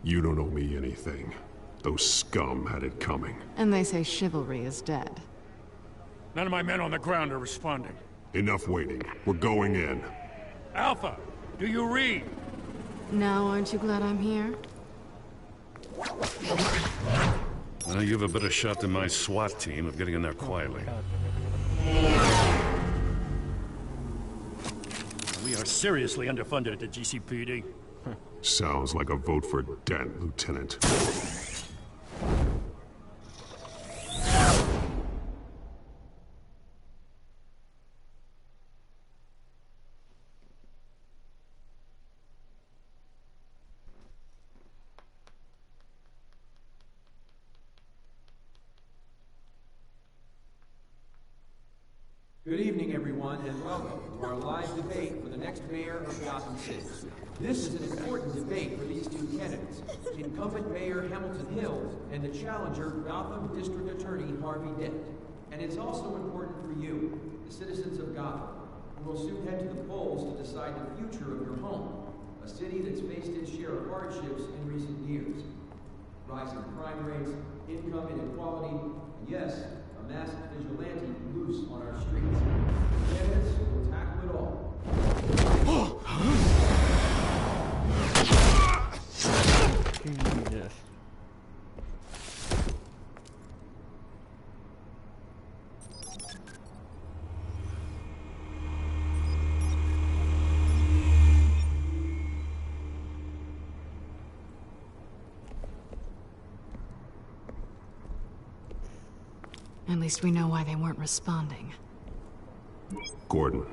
You don't owe me anything. Those scum had it coming. And they say chivalry is dead. None of my men on the ground are responding. Enough waiting. We're going in. Alpha, do you read? Now, aren't you glad I'm here? Well, you have a better shot than my SWAT team of getting in there quietly. We are seriously underfunded at the GCPD. Sounds like a vote for Dent, Lieutenant. Good evening, everyone, and welcome to our live debate for the next mayor of Gotham City. This is an important debate for these two candidates, incumbent Mayor Hamilton Hill and the challenger Gotham District Attorney Harvey Dent. And it's also important for you, the citizens of Gotham, who will soon head to the polls to decide the future of your home, a city that's faced its share of hardships in recent years. Rising crime rates, income inequality, and yes, a masked vigilante loose on our streets. Candidates will tackle it all. Jesus. At least we know why they weren't responding. Gordon,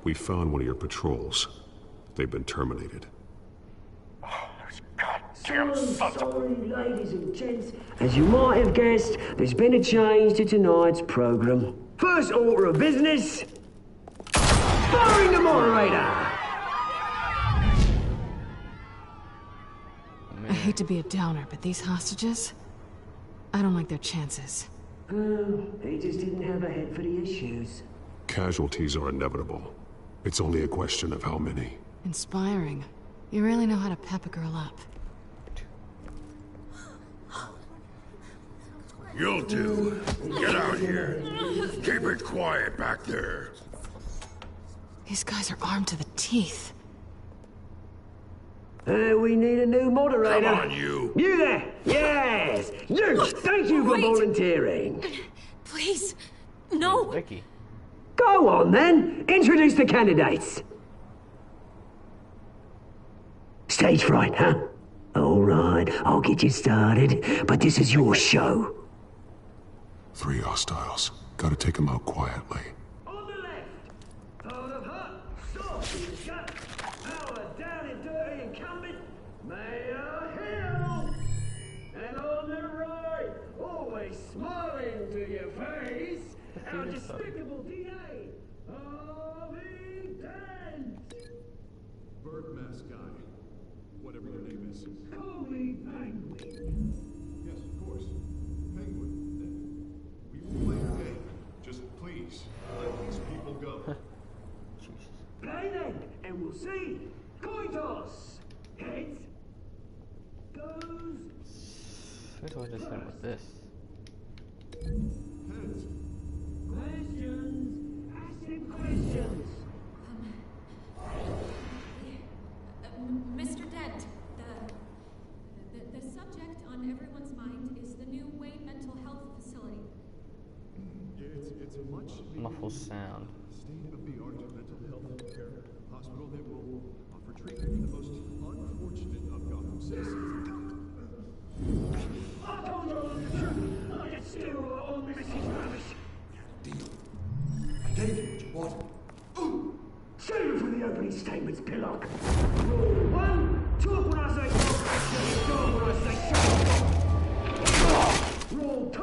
we found one of your patrols. They've been terminated. Sorry, ladies and gents. As you might have guessed, there's been a change to tonight's program. First order of business, firing the moderator. I hate to be a downer, but these hostages, I don't like their chances. He just didn't have a head for the issues. Casualties are inevitable. It's only a question of how many. Inspiring. You really know how to pep a girl up. You'll do. Get out here. Keep it quiet back there. These guys are armed to the teeth. We need a new moderator. Come on, you. You there! Yes! You! Thank you for volunteering. Please, no. Vicky. Go on, then. Introduce the candidates. Stage fright, huh? All right, I'll get you started, but this is your show. 3 hostiles. Gotta take them out quietly. On the left, hard of heart, soft in the gut, power down and dirty incumbent, Mayor Hill. And on the right, always smiling to your face, our despicable DA, Harvey Dent. Bird mask guy. Whatever your name is. Call me Penguin. Yes, of course. Penguin. We will play the game. Just please, let these people go. Play then, and we'll see. Coin toss. Heads. Goes. Where do I just hit with this? Heads. Questions. Ask him questions. Mr. Dent, the subject on everyone's mind is the new Wayne Mental Health Facility. It's a much Muffled sound. state-of-the-art mental health care hospital that will offer treatment for the most unfortunate of Gotham citizens. I told you all the truth. I can still all Mrs. Ravish. I gave you what you wanted. Save it for the opening statements, Pillock. Rule 1, talk when I say talk, talk when I say shut. Rule 2,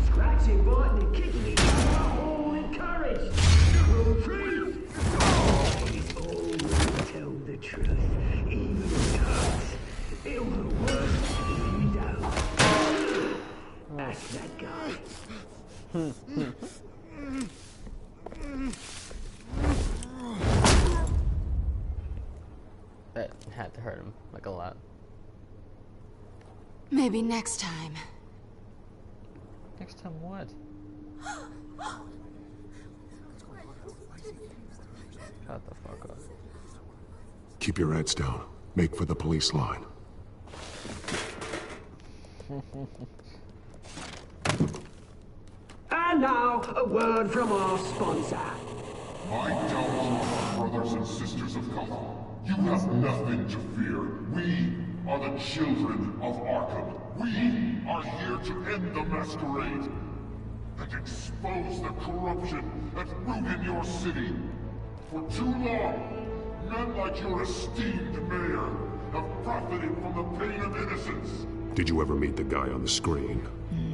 scratching, biting, and kicking each other are all encouraged. Rule 3, always tell the truth, even if it hurts. It'll be worse if you don't. That's that guy. That had to hurt him, like a lot. Maybe next time. Next time what? Shut the fuck up. Keep your heads down. Make for the police line. And now, a word from our sponsor. My Telltale brothers and sisters of Gotham, you have nothing to fear. We are the children of Arkham. We are here to end the masquerade and expose the corruption that ruined your city. For too long, men like your esteemed mayor have profited from the pain of innocence. Did you ever meet the guy on the screen?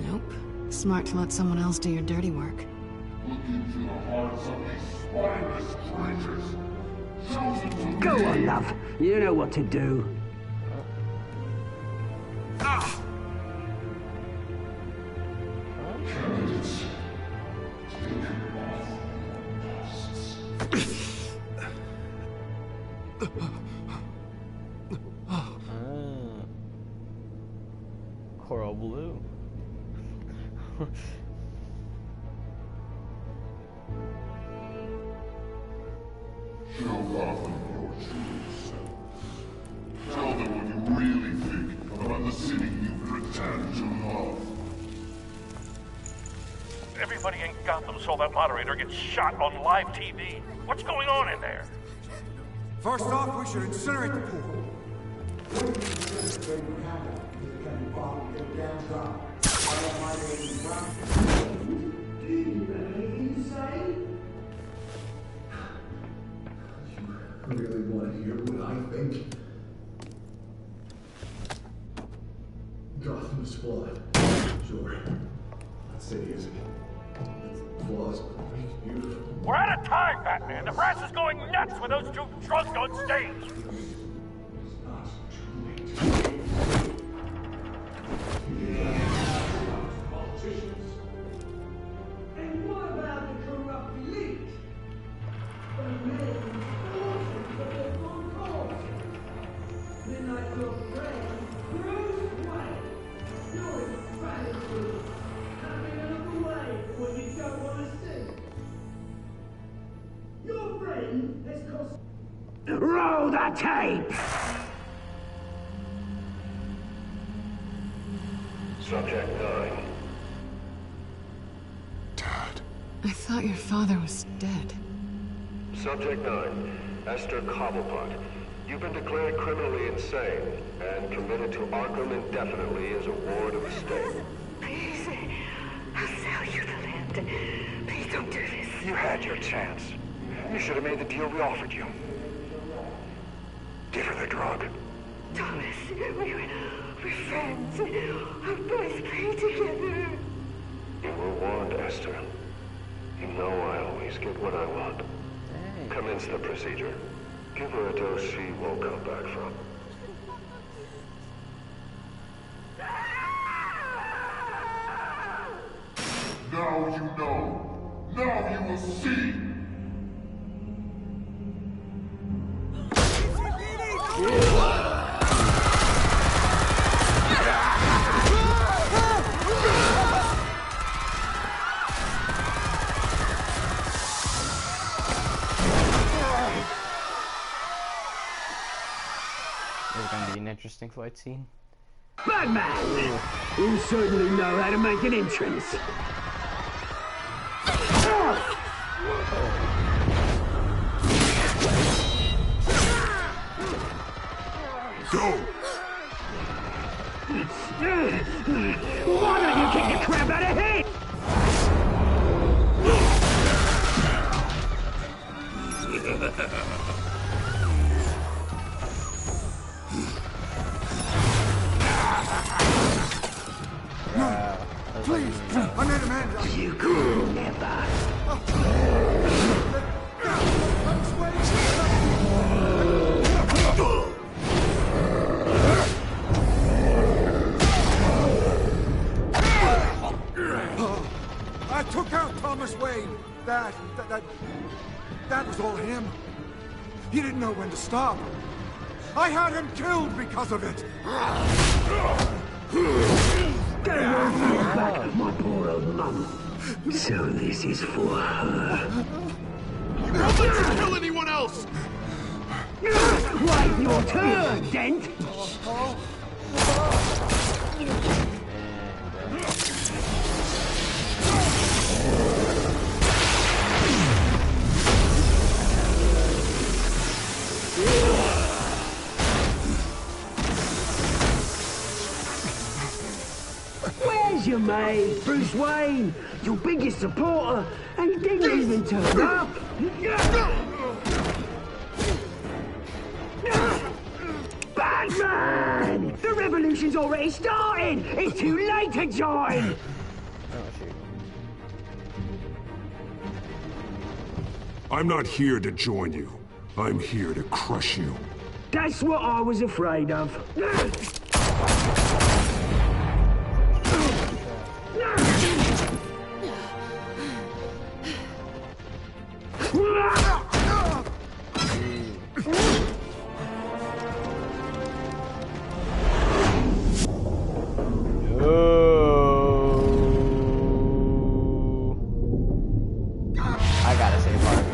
Nope. Smart to let someone else do your dirty work. look into the hearts of these spineless creatures. Chosen to Go lead. on, love. You know what to do. Candidates, take off Coral blue. Show Gotham your true self. Tell them what you really think about the city you pretend to love. Everybody in Gotham saw that moderator get shot on live TV. What's going on in there? First off, we should incinerate the pool. You really want to hear what I think? Gotham is flawed. Sure. That city isn't. Its flaws make it beautiful. We're out of time, Batman. The press is going nuts with those two drunks on stage. And what about the corrupt elite? The men fortunes of their own cause. Then like your friend, Bruce Wayne. You're infallible. Having a look away when you don't want to see. Your friend has cost... Roll the tape! Subject 9. I thought your father was dead. Subject 9, Esther Cobblepot. You've been declared criminally insane and committed to Arkham indefinitely as a ward of the state. Please, I'll sell you the land. Please don't do this. You had your chance. You should have made the deal we offered you. Give her the drug. Thomas, we're friends. Our boys play together. You were warned, Esther. You know I always get what I want. Commence the procedure. Give her a dose she won't come back from. Now you know. Now you will see. There's gonna be an interesting fight scene. Batman! You certainly know how to make an entrance. Go! Why don't you kick the crap out of him? Please, I made a man. You could never. I took out Thomas Wayne. That was all him. He didn't know when to stop. I had him killed because of it. Get your back, my poor old mum. So this is for her. You won't let her kill anyone else! Wait your turn, Dent! Where's your mate, Bruce Wayne? Your biggest supporter, and he didn't even turn up. Batman! The revolution's already started! It's too late to join! I'm not here to join you. I'm here to crush you. That's what I was afraid of. I gotta save Harvey.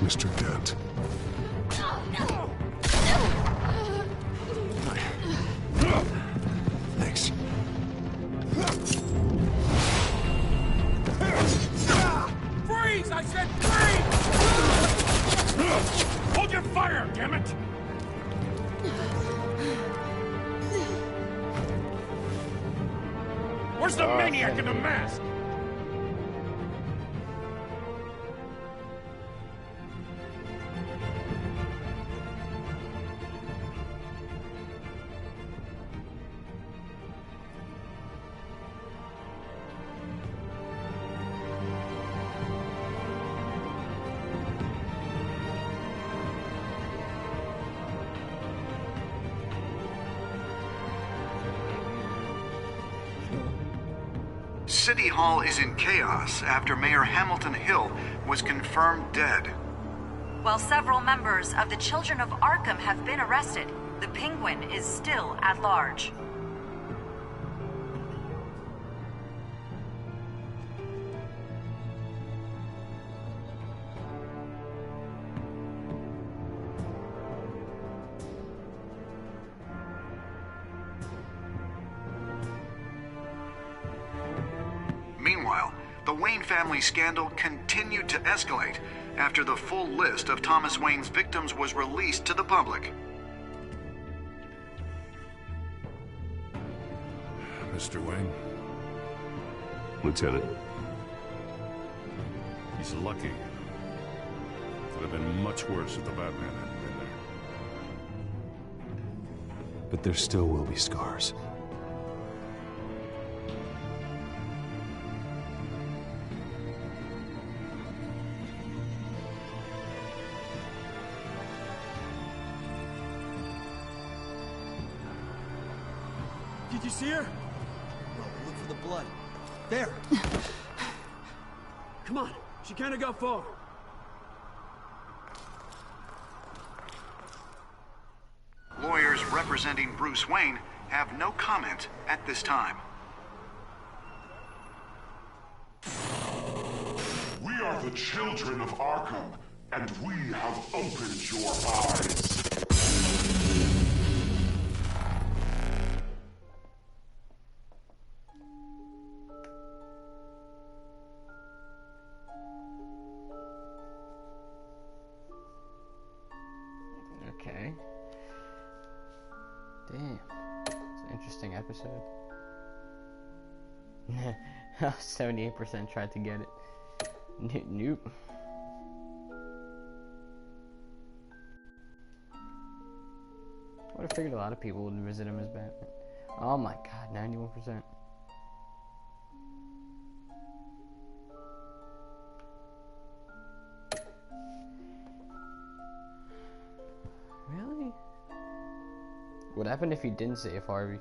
Mr. Dent. Thanks. Freeze! I said freeze! Hold your fire, damn it! Where's the maniac in the mask? City Hall is in chaos after Mayor Hamilton Hill was confirmed dead. While several members of the Children of Arkham have been arrested, the Penguin is still at large. Meanwhile, the Wayne family scandal continued to escalate after the full list of Thomas Wayne's victims was released to the public. Mr. Wayne? Lieutenant. He's lucky. Could have been much worse if the Batman hadn't been there. But there still will be scars. Did you see her? No, look for the blood. There! Come on, she can't have got far. Lawyers representing Bruce Wayne have no comment at this time. We are the children of Arkham, and we have opened your eyes. Okay. Damn. It's an interesting episode. 78% tried to get it. Nope. I would have figured a lot of people would visit him as Batman. Oh my god, 91%. Really? What happened if he didn't save Harvey?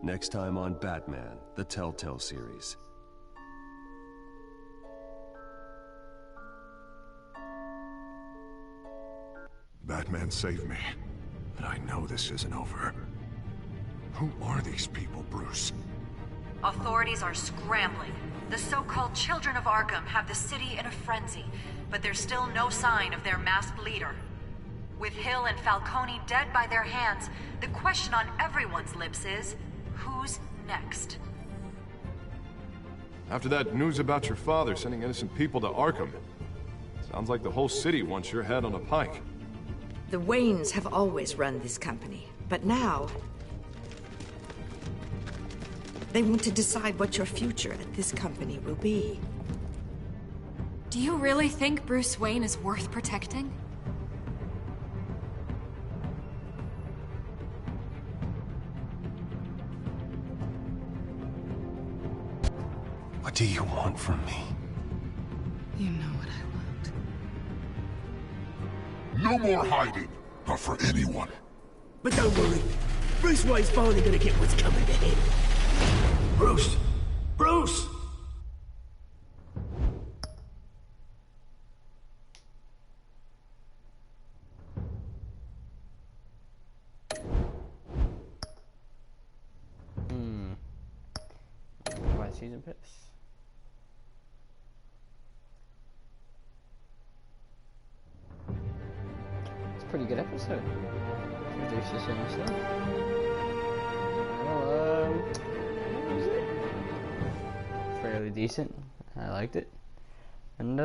Next time on Batman, the Telltale series. Batman saved me, but I know this isn't over. Who are these people, Bruce? Authorities are scrambling. The so-called Children of Arkham have the city in a frenzy, but there's still no sign of their masked leader. With Hill and Falcone dead by their hands, the question on everyone's lips is, who's next? After that news about your father sending innocent people to Arkham, sounds like the whole city wants your head on a pike. The Waynes have always run this company, but now they want to decide what your future at this company will be. Do you really think Bruce Wayne is worth protecting? What do you want from me? You know what I No want. more hiding. Not for anyone. But don't worry. Bruce Wayne's finally gonna get what's coming to him. Bruce! Bruce! Season pass. It's a pretty good episode. Introduce the same stuff. Well, what was it? Fairly decent. I liked it. And